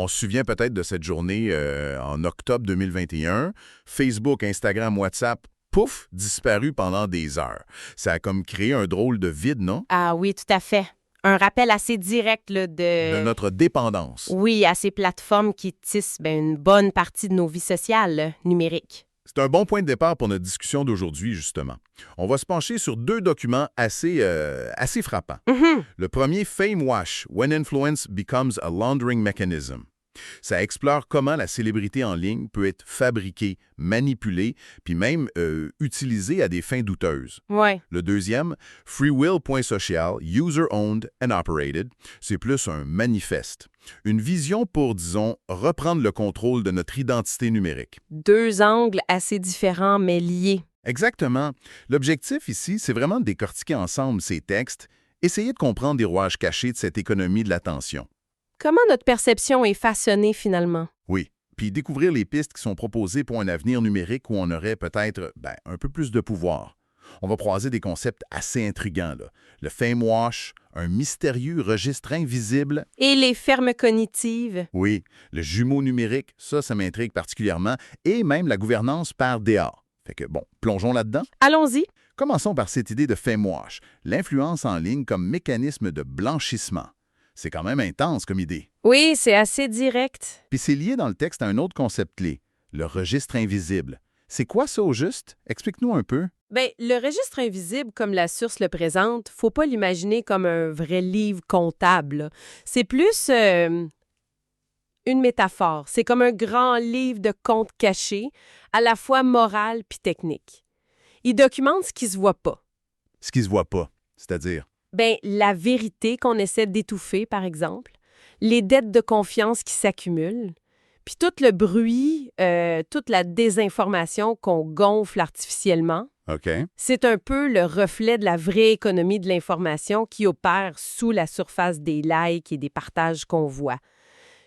On se souvient peut-être de cette journée en octobre 2021. Facebook, Instagram, WhatsApp, pouf, disparu pendant des heures. Ça a comme créé un drôle de vide, non? Ah oui, tout à fait. Un rappel assez direct là, De notre dépendance. Oui, à ces plateformes qui tissent une bonne partie de nos vies sociales numériques. C'est un bon point de départ pour notre discussion d'aujourd'hui, justement. On va se pencher sur deux documents assez frappants. Le premier, Fame Wash, When Influence Becomes a Laundering Mechanism. Ça explore comment la célébrité en ligne peut être fabriquée, manipulée, puis même utilisée à des fins douteuses. Ouais. Le deuxième, Freewill.social, User-Owned and Operated, c'est plus un manifeste. Une vision pour, disons, reprendre le contrôle de notre identité numérique. Deux angles assez différents mais liés. Exactement. L'objectif ici, c'est vraiment de décortiquer ensemble ces textes, essayer de comprendre des rouages cachés de cette économie de l'attention. Comment notre perception est façonnée finalement? Oui, puis découvrir les pistes qui sont proposées pour un avenir numérique où on aurait peut-être un peu plus de pouvoir. On va croiser des concepts assez intrigants, là. Le Fame Wash, un mystérieux registre invisible. Et les fermes cognitives. Oui, le jumeau numérique, ça m'intrigue particulièrement, et même la gouvernance par DA. Fait que bon, plongeons là-dedans. Allons-y. Commençons par cette idée de Fame Wash, l'influence en ligne comme mécanisme de blanchissement. C'est quand même intense comme idée. Oui, c'est assez direct. Puis c'est lié dans le texte à un autre concept clé, le registre invisible. C'est quoi ça au juste? Explique-nous un peu. Le registre invisible, comme la source le présente, faut pas l'imaginer comme un vrai livre comptable, là. C'est plus une métaphore. C'est comme un grand livre de comptes cachés, à la fois moral puis technique. Il documente ce qui se voit pas. Ce qui se voit pas, c'est-à-dire? La vérité qu'on essaie d'étouffer, par exemple, les dettes de confiance qui s'accumulent, puis tout le bruit, toute la désinformation qu'on gonfle artificiellement. OK. C'est un peu le reflet de la vraie économie de l'information qui opère sous la surface des likes et des partages qu'on voit.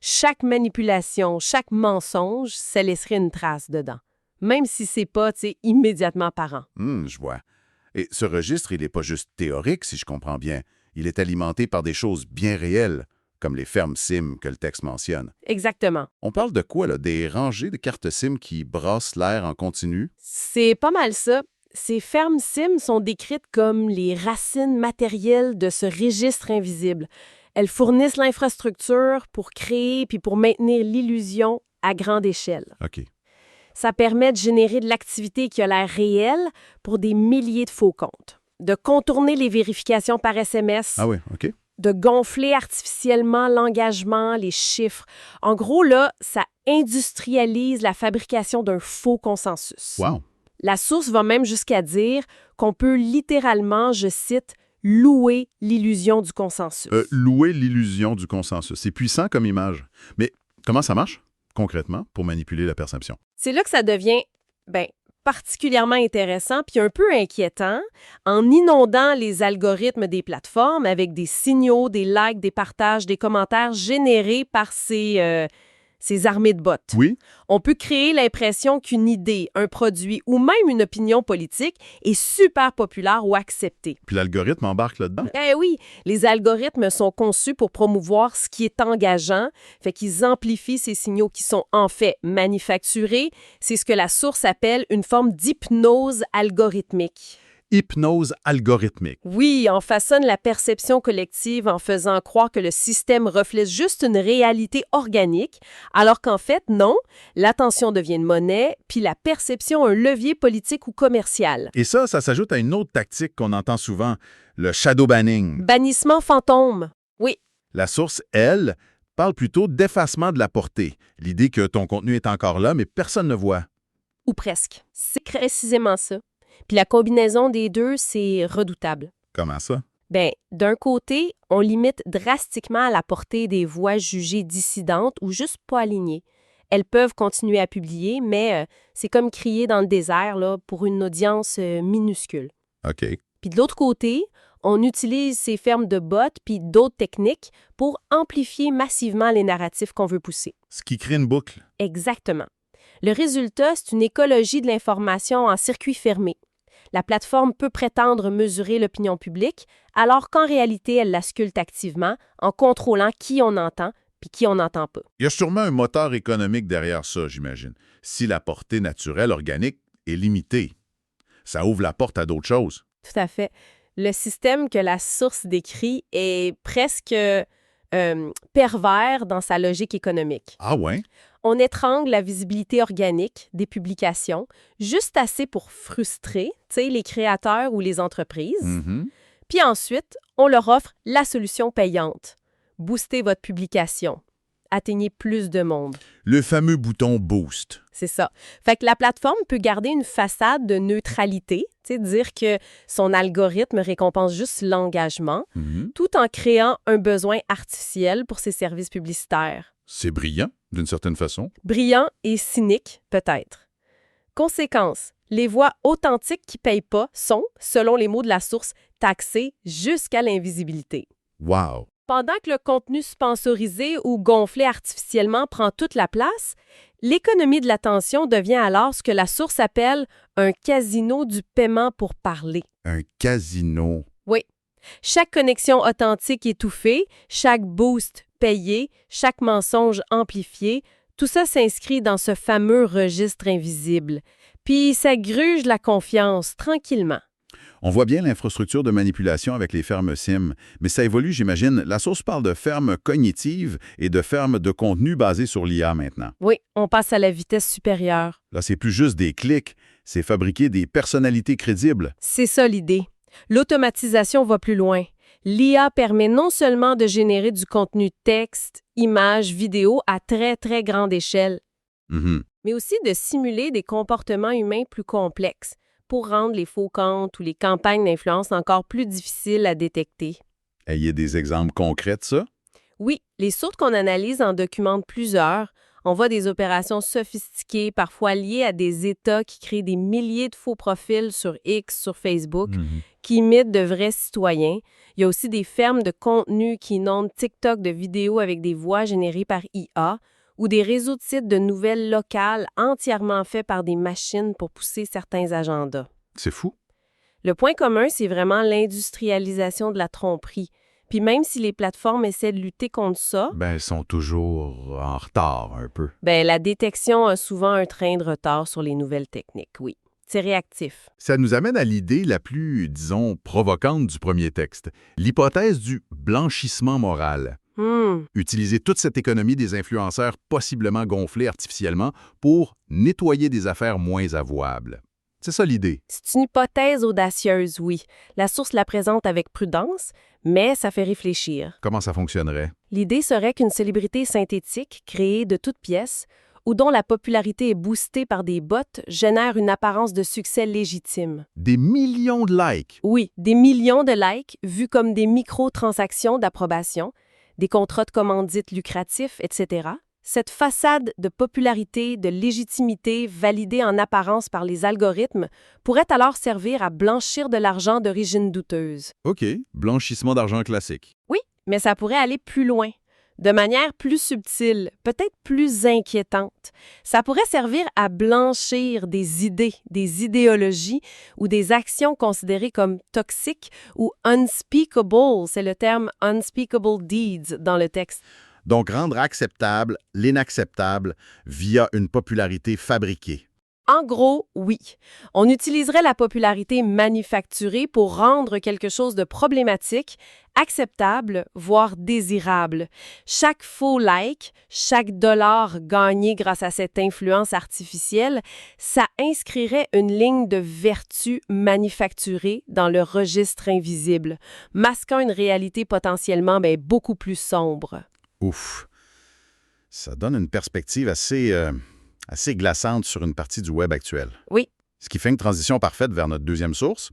Chaque manipulation, chaque mensonge, ça laisserait une trace dedans, même si c'est pas, immédiatement apparent. Je vois. Et ce registre, il n'est pas juste théorique, si je comprends bien. Il est alimenté par des choses bien réelles, comme les fermes SIM que le texte mentionne. Exactement. On parle de quoi, là? Des rangées de cartes SIM qui brassent l'air en continu? C'est pas mal ça. Ces fermes SIM sont décrites comme les racines matérielles de ce registre invisible. Elles fournissent l'infrastructure pour créer puis pour maintenir l'illusion à grande échelle. OK. Ça permet de générer de l'activité qui a l'air réelle pour des milliers de faux comptes, de contourner les vérifications par SMS, Ah oui, OK. de gonfler artificiellement l'engagement, les chiffres. En gros, là, ça industrialise la fabrication d'un faux consensus. Wow. La source va même jusqu'à dire qu'on peut littéralement, je cite, « louer l'illusion du consensus ». Louer l'illusion du consensus. C'est puissant comme image. Mais comment ça marche, concrètement, pour manipuler la perception? C'est là que ça devient, particulièrement intéressant puis un peu inquiétant en inondant les algorithmes des plateformes avec des signaux, des likes, des partages, des commentaires générés par ces armées de bots. Oui. On peut créer l'impression qu'une idée, un produit ou même une opinion politique est super populaire ou acceptée. Puis l'algorithme embarque là-dedans? Eh oui, les algorithmes sont conçus pour promouvoir ce qui est engageant, fait qu'ils amplifient ces signaux qui sont en fait manufacturés. C'est ce que la source appelle une forme d'hypnose algorithmique. Hypnose algorithmique. Oui, on façonne la perception collective en faisant croire que le système reflète juste une réalité organique, alors qu'en fait, non, l'attention devient une monnaie, puis la perception un levier politique ou commercial. Et ça s'ajoute à une autre tactique qu'on entend souvent, le shadow banning. Bannissement fantôme. Oui. La source, elle, parle plutôt d'effacement de la portée, l'idée que ton contenu est encore là, mais personne ne voit. Ou presque. C'est précisément ça. Puis la combinaison des deux, c'est redoutable. Comment ça? D'un côté, on limite drastiquement la portée des voix jugées dissidentes ou juste pas alignées. Elles peuvent continuer à publier, mais c'est comme crier dans le désert là, pour une audience minuscule. OK. Puis de l'autre côté, on utilise ces fermes de bots puis d'autres techniques pour amplifier massivement les narratifs qu'on veut pousser. Ce qui crée une boucle. Exactement. Le résultat, c'est une écologie de l'information en circuit fermé. La plateforme peut prétendre mesurer l'opinion publique, alors qu'en réalité, elle la sculpte activement en contrôlant qui on entend puis qui on n'entend pas. Il y a sûrement un moteur économique derrière ça, j'imagine. Si la portée naturelle organique est limitée, ça ouvre la porte à d'autres choses. Tout à fait. Le système que la source décrit est presque pervers dans sa logique économique. Ah ouais? On étrangle la visibilité organique des publications, juste assez pour frustrer, les créateurs ou les entreprises. Mhm. Puis ensuite, on leur offre la solution payante. Boostez votre publication. Atteignez plus de monde. Le fameux bouton Boost. C'est ça. Fait que la plateforme peut garder une façade de neutralité, dire que son algorithme récompense juste l'engagement, Mhm. tout en créant un besoin artificiel pour ses services publicitaires. C'est brillant, d'une certaine façon. Brillant et cynique, peut-être. Conséquence, les voix authentiques qui ne payent pas sont, selon les mots de la source, taxées jusqu'à l'invisibilité. Wow! Pendant que le contenu sponsorisé ou gonflé artificiellement prend toute la place, l'économie de l'attention devient alors ce que la source appelle un casino du paiement pour parler. Un casino. Oui. Chaque connexion authentique étouffée, chaque boost payé, chaque mensonge amplifié, tout ça s'inscrit dans ce fameux registre invisible. Puis ça gruge la confiance tranquillement. On voit bien l'infrastructure de manipulation avec les fermes SIM, mais ça évolue, j'imagine. La source parle de fermes cognitives et de fermes de contenu basées sur l'IA maintenant. Oui, on passe à la vitesse supérieure. Là, c'est plus juste des clics, c'est fabriquer des personnalités crédibles. C'est ça l'idée. L'automatisation va plus loin. L'IA permet non seulement de générer du contenu texte, images, vidéos à très, très grande échelle, Mhm. mais aussi de simuler des comportements humains plus complexes pour rendre les faux comptes ou les campagnes d'influence encore plus difficiles à détecter. Ayez des exemples concrets de ça? Oui, les sources qu'on analyse en documentent plusieurs. On voit des opérations sophistiquées, parfois liées à des États qui créent des milliers de faux profils sur X, sur Facebook, qui imitent de vrais citoyens. Il y a aussi des fermes de contenu qui inondent TikTok de vidéos avec des voix générées par IA ou des réseaux de sites de nouvelles locales entièrement faits par des machines pour pousser certains agendas. C'est fou. Le point commun, c'est vraiment l'industrialisation de la tromperie. Puis même si les plateformes essaient de lutter contre ça, Elles sont toujours en retard un peu. la détection a souvent un train de retard sur les nouvelles techniques, oui. C'est réactif. Ça nous amène à l'idée la plus, disons, provocante du premier texte, l'hypothèse du blanchissement moral. Utiliser toute cette économie des influenceurs possiblement gonflés artificiellement pour nettoyer des affaires moins avouables. C'est ça l'idée. C'est une hypothèse audacieuse, oui. La source la présente avec prudence, mais ça fait réfléchir. Comment ça fonctionnerait? L'idée serait qu'une célébrité synthétique, créée de toutes pièces, ou dont la popularité est boostée par des bots, génère une apparence de succès légitime. Des millions de likes. Oui, des millions de likes vus comme des micro-transactions d'approbation, des contrats de commandite lucratifs, etc. Cette façade de popularité, de légitimité validée en apparence par les algorithmes pourrait alors servir à blanchir de l'argent d'origine douteuse. OK, blanchissement d'argent classique. Oui, mais ça pourrait aller plus loin, de manière plus subtile, peut-être plus inquiétante. Ça pourrait servir à blanchir des idées, des idéologies ou des actions considérées comme toxiques ou unspeakable, c'est le terme unspeakable deeds dans le texte. Donc rendre acceptable l'inacceptable via une popularité fabriquée. En gros, oui. On utiliserait la popularité manufacturée pour rendre quelque chose de problématique, acceptable, voire désirable. Chaque faux like, chaque dollar gagné grâce à cette influence artificielle, ça inscrirait une ligne de vertu manufacturée dans le registre invisible, masquant une réalité potentiellement beaucoup plus sombre. Ouf! Ça donne une perspective assez glaçante sur une partie du web actuel. Oui. Ce qui fait une transition parfaite vers notre deuxième source,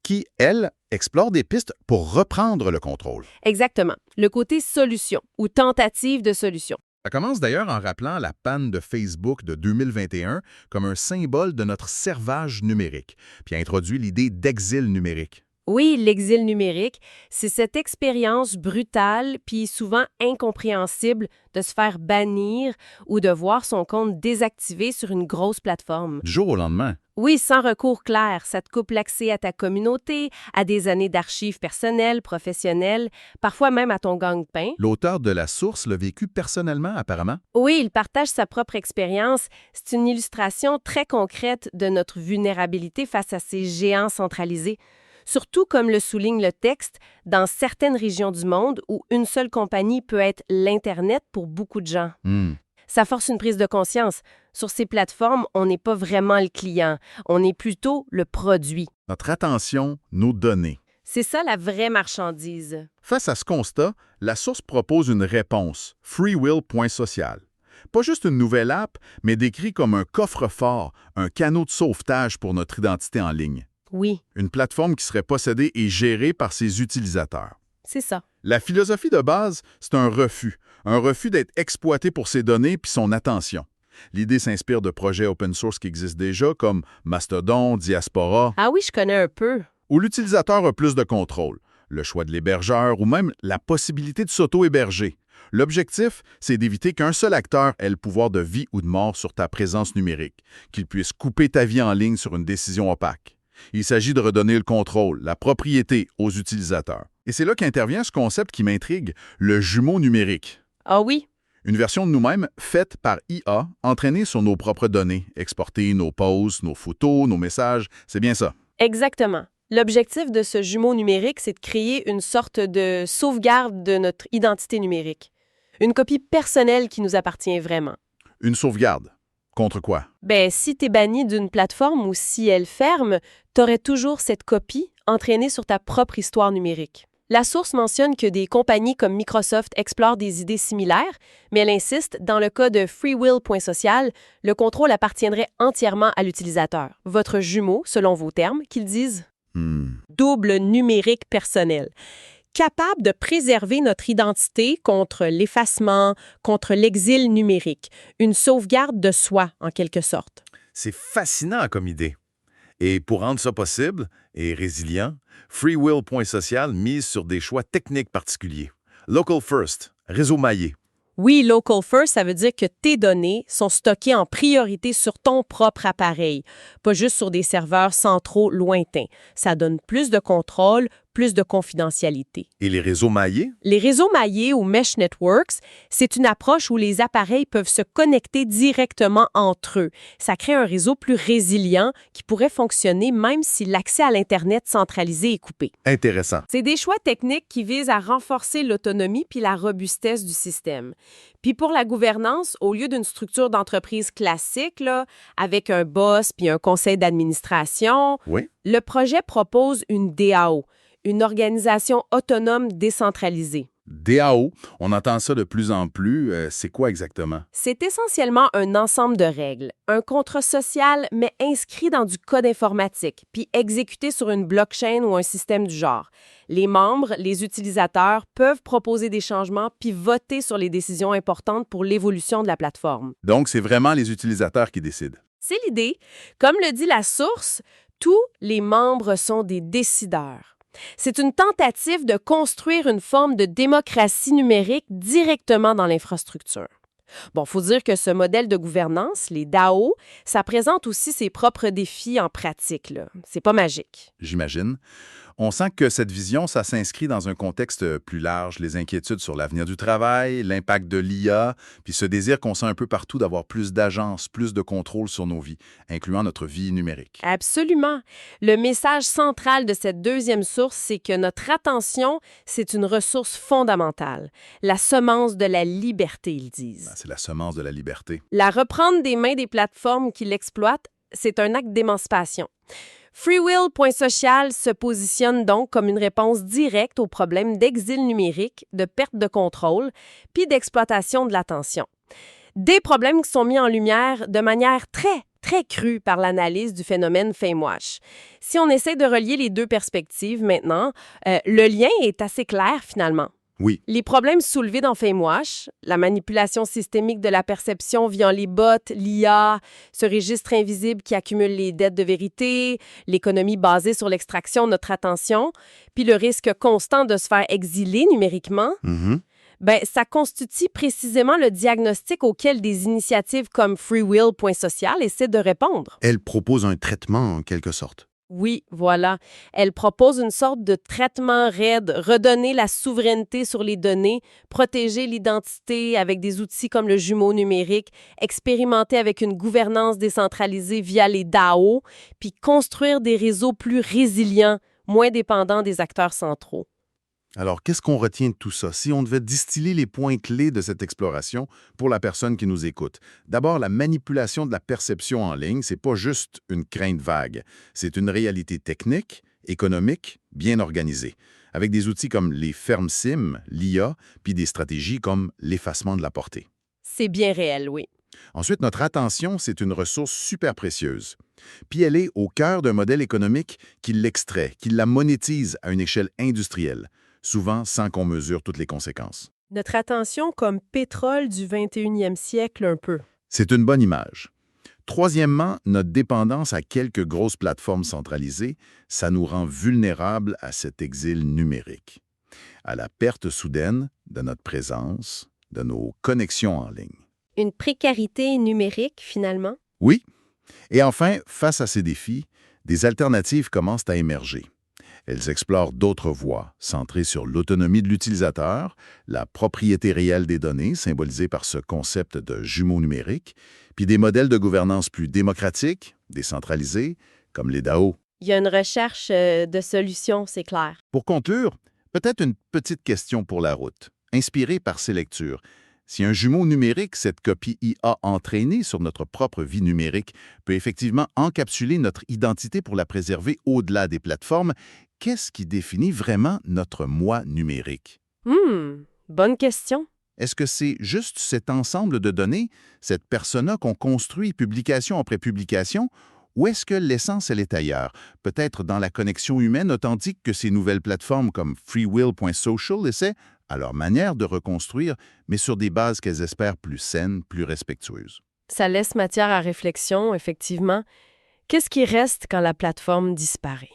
qui, elle, explore des pistes pour reprendre le contrôle. Exactement. Le côté solution ou tentative de solution. Ça commence d'ailleurs en rappelant la panne de Facebook de 2021 comme un symbole de notre servage numérique, puis introduit l'idée d'exil numérique. Oui, l'exil numérique, c'est cette expérience brutale puis souvent incompréhensible de se faire bannir ou de voir son compte désactivé sur une grosse plateforme. Du jour au lendemain. Oui, sans recours clair, ça te coupe l'accès à ta communauté, à des années d'archives personnelles, professionnelles, parfois même à ton gagne-pain. L'auteur de la source l'a vécu personnellement, apparemment. Oui, il partage sa propre expérience. C'est une illustration très concrète de notre vulnérabilité face à ces géants centralisés. Surtout, comme le souligne le texte, dans certaines régions du monde où une seule compagnie peut être l'Internet pour beaucoup de gens. Ça force une prise de conscience. Sur ces plateformes, on n'est pas vraiment le client, on est plutôt le produit. Notre attention, nos données. C'est ça la vraie marchandise. Face à ce constat, la source propose une réponse, freewill.social. Pas juste une nouvelle app, mais décrit comme un coffre-fort, un canot de sauvetage pour notre identité en ligne. Oui, Une plateforme qui serait possédée et gérée par ses utilisateurs. c'est ça. La philosophie de base, c'est un refus d'être exploité pour ses données puis son attention. L'idée s'inspire de projets open source qui existent déjà, comme Mastodon, Diaspora, Ah oui, je connais un peu. où l'utilisateur a plus de contrôle, le choix de l'hébergeur ou même la possibilité de s'auto-héberger. L'objectif, c'est d'éviter qu'un seul acteur ait le pouvoir de vie ou de mort sur ta présence numérique, qu'il puisse couper ta vie en ligne sur une décision opaque. Il s'agit de redonner le contrôle, la propriété aux utilisateurs. Et c'est là qu'intervient ce concept qui m'intrigue, le jumeau numérique. Ah oui? Une version de nous-mêmes faite par IA, entraînée sur nos propres données, exporter nos posts, nos photos, nos messages, c'est bien ça. Exactement. L'objectif de ce jumeau numérique, c'est de créer une sorte de sauvegarde de notre identité numérique. Une copie personnelle qui nous appartient vraiment. Une sauvegarde. Contre quoi? Si t'es banni d'une plateforme ou si elle ferme, t'aurais toujours cette copie entraînée sur ta propre histoire numérique. La source mentionne que des compagnies comme Microsoft explorent des idées similaires, mais elle insiste, dans le cas de freewill.social, le contrôle appartiendrait entièrement à l'utilisateur. Votre jumeau, selon vos termes, qu'ils disent double numérique personnel. Capable de préserver notre identité contre l'effacement, contre l'exil numérique. Une sauvegarde de soi, en quelque sorte. C'est fascinant comme idée. Et pour rendre ça possible et résilient, freewill.social mise sur des choix techniques particuliers. Local first, réseau maillé. Oui, local first, ça veut dire que tes données sont stockées en priorité sur ton propre appareil, pas juste sur des serveurs centraux lointains. Ça donne plus de contrôle, plus de confidentialité. Et les réseaux maillés? Les réseaux maillés ou mesh networks, c'est une approche où les appareils peuvent se connecter directement entre eux. Ça crée un réseau plus résilient qui pourrait fonctionner même si l'accès à l'Internet centralisé est coupé. Intéressant. C'est des choix techniques qui visent à renforcer l'autonomie puis la robustesse du système. Puis pour la gouvernance, au lieu d'une structure d'entreprise classique, là, avec un boss puis un conseil d'administration, Oui. le projet propose une DAO, une organisation autonome décentralisée. DAO, on entend ça de plus en plus. C'est quoi exactement? C'est essentiellement un ensemble de règles, un contrat social, mais inscrit dans du code informatique, puis exécuté sur une blockchain ou un système du genre. Les membres, les utilisateurs, peuvent proposer des changements puis voter sur les décisions importantes pour l'évolution de la plateforme. Donc, c'est vraiment les utilisateurs qui décident. C'est l'idée. Comme le dit la source, tous les membres sont des décideurs. C'est une tentative de construire une forme de démocratie numérique directement dans l'infrastructure. Bon, faut dire que ce modèle de gouvernance, les DAO, ça présente aussi ses propres défis en pratique, là. C'est pas magique. J'imagine. On sent que cette vision, ça s'inscrit dans un contexte plus large, les inquiétudes sur l'avenir du travail, l'impact de l'IA, puis ce désir qu'on sent un peu partout d'avoir plus d'agence, plus de contrôle sur nos vies, incluant notre vie numérique. Absolument. Le message central de cette deuxième source, c'est que notre attention, c'est une ressource fondamentale. La semence de la liberté, ils disent. C'est la semence de la liberté. La reprendre des mains des plateformes qui l'exploitent, c'est un acte d'émancipation. Freewill.social se positionne donc comme une réponse directe aux problèmes d'exil numérique, de perte de contrôle, puis d'exploitation de l'attention. Des problèmes qui sont mis en lumière de manière très crue par l'analyse du phénomène FameWash. Si on essaie de relier les deux perspectives maintenant, le lien est assez clair finalement. Oui. Les problèmes soulevés dans FameWash, la manipulation systémique de la perception via les bots, l'IA, ce registre invisible qui accumule les dettes de vérité, l'économie basée sur l'extraction de notre attention, puis le risque constant de se faire exiler numériquement, ça constitue précisément le diagnostic auquel des initiatives comme freewill.social essaient de répondre. Elle propose un traitement en quelque sorte. Oui, voilà. Elle propose une sorte de traitement raide, redonner la souveraineté sur les données, protéger l'identité avec des outils comme le jumeau numérique, expérimenter avec une gouvernance décentralisée via les DAO, puis construire des réseaux plus résilients, moins dépendants des acteurs centraux. Alors, qu'est-ce qu'on retient de tout ça? Si on devait distiller les points clés de cette exploration pour la personne qui nous écoute. D'abord, la manipulation de la perception en ligne, c'est pas juste une crainte vague. C'est une réalité technique, économique, bien organisée, avec des outils comme les fermes SIM, l'IA, puis des stratégies comme l'effacement de la portée. C'est bien réel, oui. Ensuite, notre attention, c'est une ressource super précieuse. Puis elle est au cœur d'un modèle économique qui l'extrait, qui la monétise à une échelle industrielle, souvent sans qu'on mesure toutes les conséquences. Notre attention comme pétrole du 21e siècle un peu. C'est une bonne image. Troisièmement, notre dépendance à quelques grosses plateformes centralisées, ça nous rend vulnérables à cet exil numérique, à la perte soudaine de notre présence, de nos connexions en ligne. Une précarité numérique, finalement? Oui. Et enfin, face à ces défis, des alternatives commencent à émerger. Elles explorent d'autres voies, centrées sur l'autonomie de l'utilisateur, la propriété réelle des données, symbolisée par ce concept de jumeau numérique, puis des modèles de gouvernance plus démocratiques, décentralisés, comme les DAO. Il y a une recherche de solutions, c'est clair. Pour conclure, peut-être une petite question pour la route, inspirée par ces lectures. Si un jumeau numérique, cette copie IA entraînée sur notre propre vie numérique, peut effectivement encapsuler notre identité pour la préserver au-delà des plateformes, qu'est-ce qui définit vraiment notre moi numérique? Bonne question. Est-ce que c'est juste cet ensemble de données, cette persona qu'on construit publication après publication, ou est-ce que l'essence, elle est ailleurs, peut-être dans la connexion humaine authentique que ces nouvelles plateformes comme freewill.social essaient, à leur manière de reconstruire, mais sur des bases qu'elles espèrent plus saines, plus respectueuses? Ça laisse matière à réflexion, effectivement. Qu'est-ce qui reste quand la plateforme disparaît?